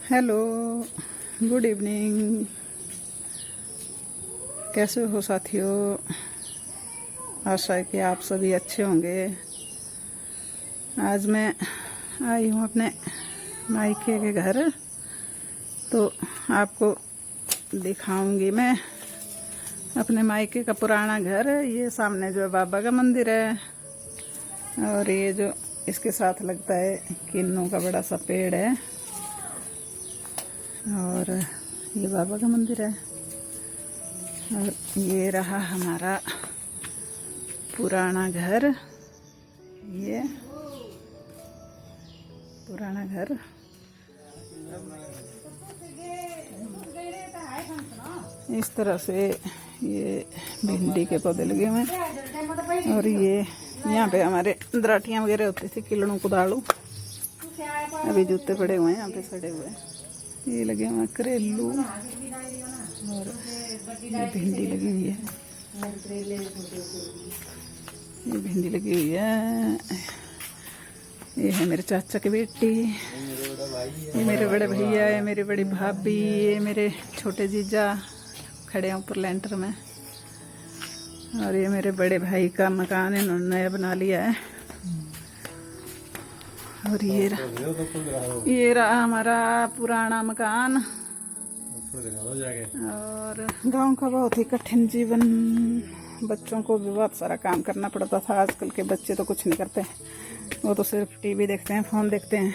Hello, good evening. कैसे हो साथियों? आशा है कि आप सभी अच्छे होंगे। आज मैं आई हूँ अपने मायके के घर, तो आपको दिखाऊंगी मैं अपने मायके का पुराना घर। ये सामने जो बाबा का मंदिर है, और ये जो इसके साथ लगता है किन्नू का बड़ा सा पेड़ है, और ये बाबा का मंदिर है। और ये रहा हमारा पुराना घर। ये पुराना घर। इस तरह से ये भिंडी के पौधे लगे हुए हैं, और ये यहाँ पे हमारे दराटियाँ वगैरह होती थी, किलड़ू कुदाड़ू। अभी जूते पड़े हुए हैं यहाँ पे, सड़े हुए। ये लगे हुए करेलू, और ये भिंडी लगी हुई है। ये भिंडी लगी हुई है। ये है मेरे चाचा की बेटी, ये मेरे बड़े भैया, ये मेरी बड़ी भाभी, ये मेरे छोटे जीजा खड़े हैं ऊपर लेंटर में। और ये मेरे बड़े भाई का मकान इन्होंने नया बना लिया है। और ये रहा हमारा पुराना मकान। और गांव का बहुत ही कठिन जीवन, बच्चों को भी बहुत सारा काम करना पड़ता था। आजकल के बच्चे तो कुछ नहीं करते, वो तो सिर्फ टीवी देखते हैं, फोन देखते हैं।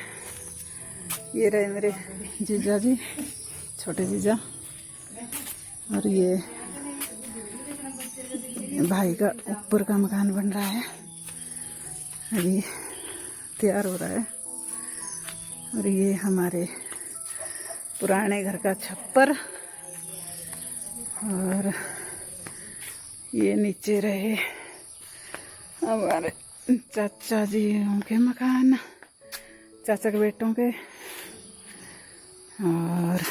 ये रहे मेरे जीजा जी, छोटे जीजा। और ये भाई का ऊपर का मकान बन रहा है, अभी तैयार हो रहा है। और ये हमारे पुराने घर का छप्पर। और ये नीचे रहे हमारे चाचा जी के मकान, चाचा के बेटों के। और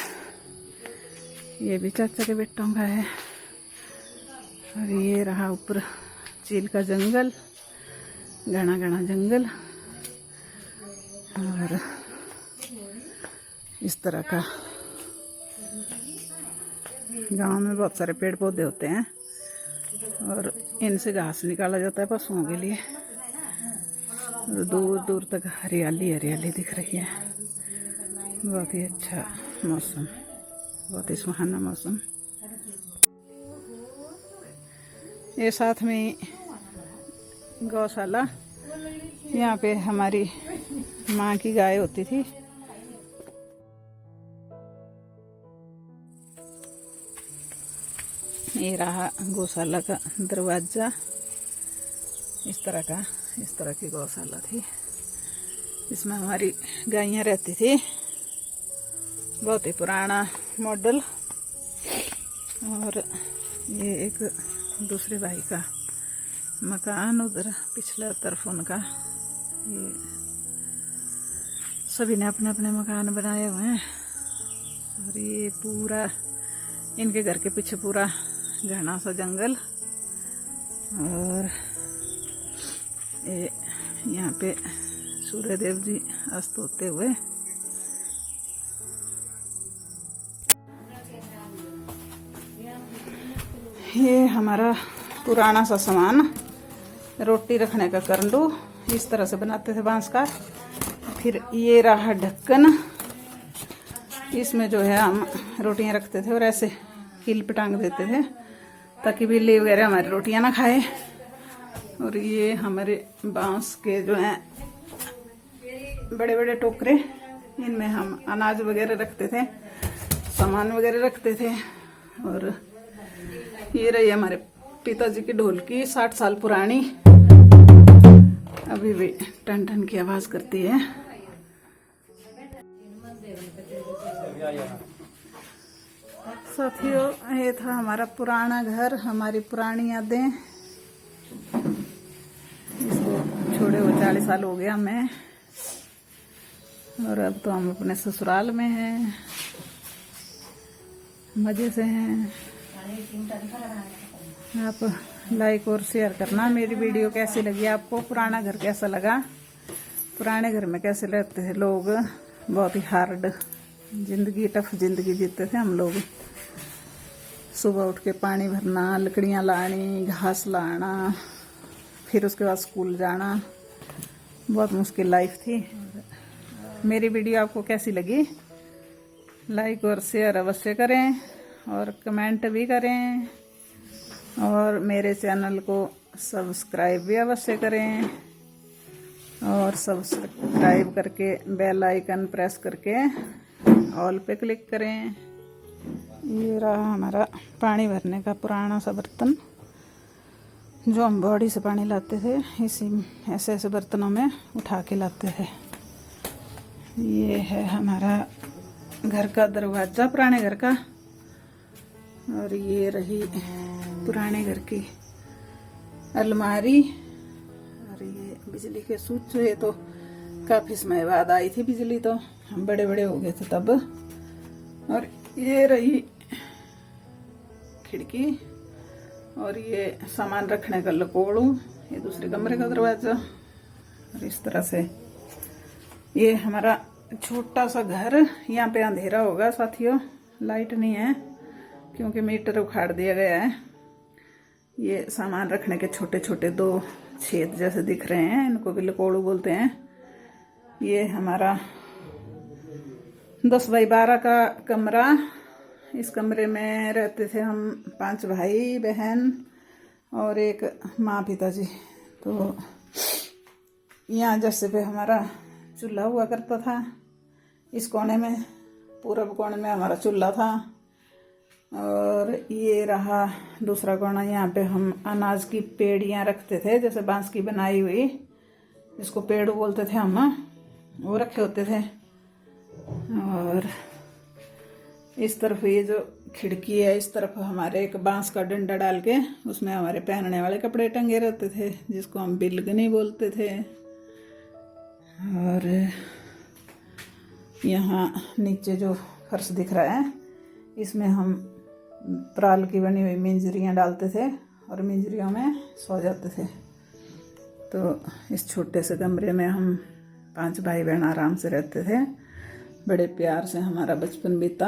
ये भी चाचा के बेटों का है। और ये रहा ऊपर चील का जंगल, घना घना जंगल। और इस तरह का गांव में बहुत सारे पेड़ पौधे होते हैं, और इनसे घास निकाला जाता है पशुओं के लिए। और दूर दूर तक हरियाली हरियाली दिख रही है। बहुत ही अच्छा मौसम, बहुत ही सुहाना मौसम। ये साथ में गौशाला, यहाँ पे हमारी माँ की गाय होती थी। ये रहा गौशाला का दरवाजा। इस तरह की गौशाला थी, इसमें हमारी गायें रहती थी। बहुत ही पुराना मॉडल। और ये एक दूसरे भाई का मकान, उधर पिछला तरफ उनका। ये सभी ने अपने अपने मकान बनाए हुए हैं। और ये पूरा इनके घर के पीछे पूरा घना सा जंगल। और ये यहाँ पे सूर्यदेव जी अस्त होते हुए। ये हमारा पुराना सा सामान, रोटी रखने का करंडू, इस तरह से बनाते थे बांस का। फिर ये रहा ढक्कन, इसमें जो है हम रोटियां रखते थे, और ऐसे कील पे टांग देते थे ताकि बिल्ली वगैरह हमारी रोटियां ना खाए। और ये हमारे बांस के जो हैं बड़े बड़े टोकरे, इनमें हम अनाज वगैरह रखते थे, सामान वगैरह रखते थे। और ये रही हमारे पिताजी की ढोलकी, 60 साल पुरानी, अभी भी टन टन की आवाज करती है। साथियों, ये था हमारा पुराना घर, हमारी पुरानी यादें। इसको छोड़े हुए 40 साल हो गया हमें, और अब तो हम अपने ससुराल में हैं, मजे से हैं। आप लाइक और शेयर करना। मेरी वीडियो कैसी लगी आपको? पुराना घर कैसा लगा? पुराने घर में कैसे रहते थे लोग? बहुत ही हार्ड जिंदगी टफ जिंदगी जीते थे हम लोग। सुबह उठ के पानी भरना, लकड़ियाँ लानी, घास लाना, फिर उसके बाद स्कूल जाना। बहुत मुश्किल लाइफ थी। मेरी वीडियो आपको कैसी लगी? लाइक और शेयर अवश्य करें और कमेंट भी करें, और मेरे चैनल को सब्सक्राइब भी अवश्य करें, और सब्सक्राइब करके बेल आइकन प्रेस करके ऑल पे क्लिक करें। ये रहा हमारा पानी भरने का पुराना सा बर्तन, जो हम बॉडी से पानी लाते थे, इसी ऐसे ऐसे बर्तनों में उठा के लाते थे। ये है हमारा घर का दरवाज़ा, पुराने घर का, और ये रही पुराने घर की अलमारी। और ये बिजली के स्विच, ये तो काफ़ी समय बाद आई थी बिजली, तो हम बड़े बड़े हो गए थे तब। और ये रही खिड़की, और ये सामान रखने का लकोड़ू, ये दूसरे कमरे का दरवाज़ा। और इस तरह से ये हमारा छोटा सा घर। यहाँ पे अंधेरा होगा साथियों, लाइट नहीं है क्योंकि मीटर उखाड़ दिया गया है। ये सामान रखने के छोटे छोटे 2 छेद जैसे दिख रहे हैं, इनको भी लकोड़ू बोलते हैं। ये हमारा 10 बाई 12 का कमरा। इस कमरे में रहते थे हम 5 भाई बहन और एक माँ पिताजी। तो यहाँ जैसे पे हमारा चूल्हा हुआ करता था। इस कोने में, पूरब कोने में हमारा चूल्हा था। और ये रहा दूसरा कोना, यहाँ पे हम अनाज की पेड़ियाँ रखते थे, जैसे बांस की बनाई हुई, जिसको पेड़ बोलते थे हम, वो रखे होते थे। और इस तरफ ये जो खिड़की है, इस तरफ हमारे एक बांस का डंडा डाल के उसमें हमारे पहनने वाले कपड़े टंगे रहते थे, जिसको हम बिलगनी बोलते थे। और यहाँ नीचे जो फर्श दिख रहा है, इसमें हम पराल की बनी हुई मिंजरियाँ डालते थे और मिंजरियों में सो जाते थे। तो इस छोटे से कमरे में हम 5 भाई बहन आराम से रहते थे। बड़े प्यार से हमारा बचपन बीता।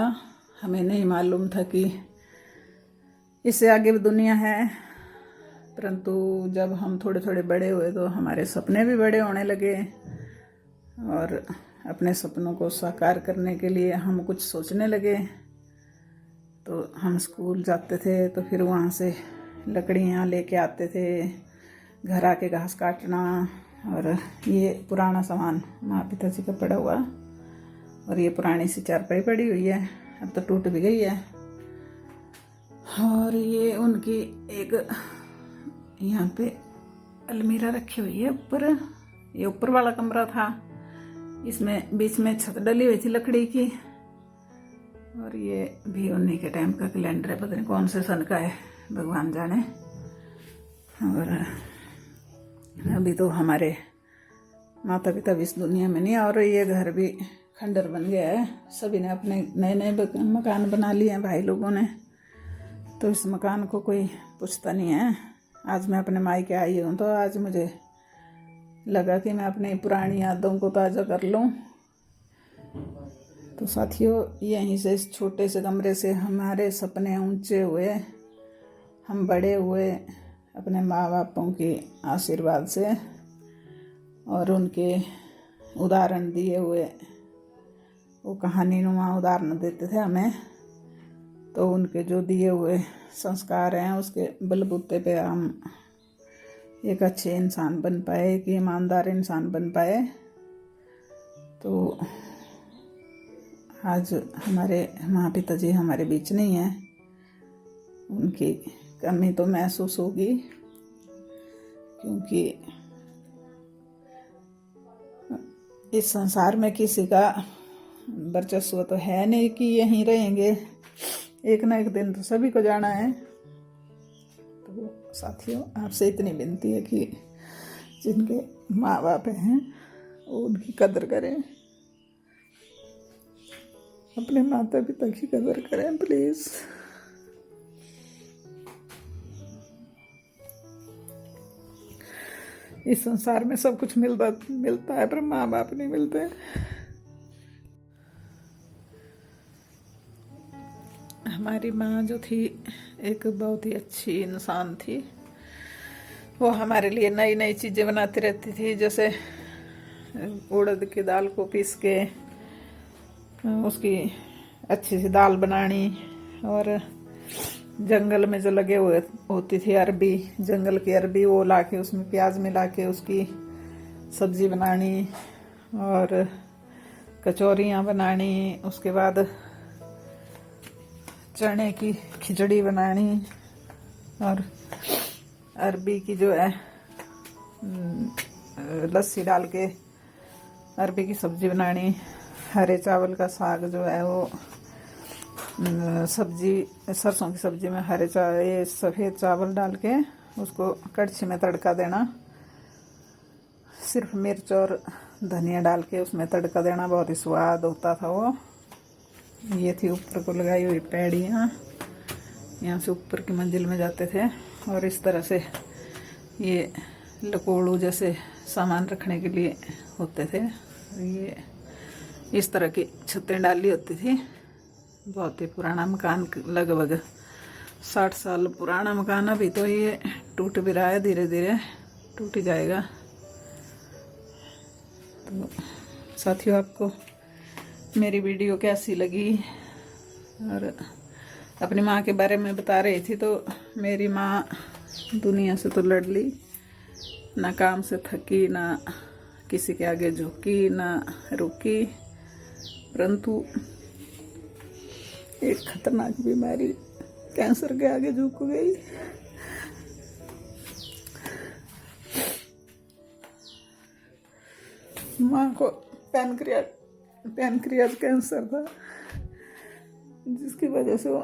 हमें नहीं मालूम था कि इससे आगे भी दुनिया है, परंतु जब हम थोड़े थोड़े बड़े हुए तो हमारे सपने भी बड़े होने लगे, और अपने सपनों को साकार करने के लिए हम कुछ सोचने लगे। तो हम स्कूल जाते थे, तो फिर वहाँ से लकड़ियाँ लेके आते थे, घर आके घास काटना। और ये पुराना सामान माँ पिताजी का पड़ा हुआ, और ये पुरानी सी चारपाई पड़ी हुई है, अब तो टूट भी गई है। और ये उनकी एक यहाँ पे अलमीरा रखी हुई है ऊपर। ये ऊपर वाला कमरा था, इसमें बीच में छत डली हुई थी लकड़ी की। और ये भी उन्हीं के टाइम का कैलेंडर है, पता नहीं कौन से सन का है, भगवान जाने। और अभी तो हमारे माता पिता भी इस दुनिया में नहीं, और ये घर भी खंडर बन गया है। सभी ने अपने नए नए मकान बना लिए हैं भाई लोगों ने, तो इस मकान को कोई पूछता नहीं है। आज मैं अपने मायके आई हूँ, तो आज मुझे लगा कि मैं अपनी पुरानी यादों को ताज़ा कर लूँ। तो साथियों, यहीं से इस छोटे से कमरे से हमारे सपने ऊंचे हुए, हम बड़े हुए अपने माँ बापों के आशीर्वाद से, और उनके उदाहरण दिए हुए, वो कहानीनुमा उदाहरण देते थे हमें। तो उनके जो दिए हुए संस्कार हैं, उसके बलबूते पे हम एक अच्छे इंसान बन पाए, एक ईमानदार इंसान बन पाए। तो आज हमारे माँ पिताजी हमारे बीच नहीं हैं, उनकी कमी तो महसूस होगी, क्योंकि इस संसार में किसी का वर्चस्व तो है नहीं कि यहीं रहेंगे, एक ना एक दिन तो सभी को जाना है। तो साथियों, आपसे इतनी विनती है कि जिनके माँ बाप हैं वो उनकी कदर करें, अपने माता पिता की कदर करें प्लीज़। इस संसार में सब कुछ मिलता है, पर माँ बाप नहीं मिलते। हमारी माँ जो थी एक बहुत ही अच्छी इंसान थी। वो हमारे लिए नई नई चीज़ें बनाती रहती थी, जैसे उड़द की दाल को पीस के उसकी अच्छी सी दाल बनानी, और जंगल में जो लगे हुए होती थी अरबी, जंगल की अरबी, वो लाके उसमें प्याज मिला के उसकी सब्जी बनानी, और कचौरियाँ बनानी, उसके बाद चने की खिचड़ी बनानी, और अरबी की जो है लस्सी डाल के अरबी की सब्जी बनानी, हरे चावल का साग जो है वो सब्जी, सरसों की सब्जी में हरे ये सफ़ेद चावल डाल के उसको कड़छी में तड़का देना, सिर्फ मिर्च और धनिया डाल के उसमें तड़का देना, बहुत ही स्वाद होता था वो। ये थी ऊपर को लगाई हुई पैड़ियाँ, यहाँ से ऊपर की मंजिल में जाते थे, और इस तरह से ये लकोड़ू जैसे सामान रखने के लिए होते थे। ये इस तरह की छतें डाली होती थी। बहुत ही पुराना मकान, लगभग 60 साल पुराना मकान। अभी तो ये टूट भी रहा है, धीरे धीरे टूट ही जाएगा। तो साथियों, आपको मेरी वीडियो कैसी लगी? और अपनी माँ के बारे में बता रही थी, तो मेरी माँ दुनिया से तो लड़ ली, ना काम से थकी, ना किसी के आगे झुकी, ना रुकी, परंतु एक खतरनाक बीमारी कैंसर के आगे झुक गई। माँ को पैनक्रियाज कैंसर था, जिसकी वजह से वो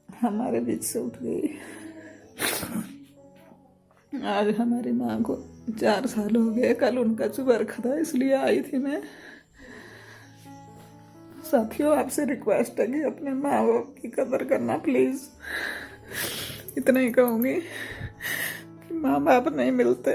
हमारे बीच से उठ गई। आज हमारी माँ को 4 साल हो गए। कल उनका चुबरखा था, इसलिए आई थी मैं। साथियों, आपसे रिक्वेस्ट है कि अपने माँ बाप की कदर करना प्लीज़। इतना ही कहूँगी कि माँ बाप नहीं मिलते।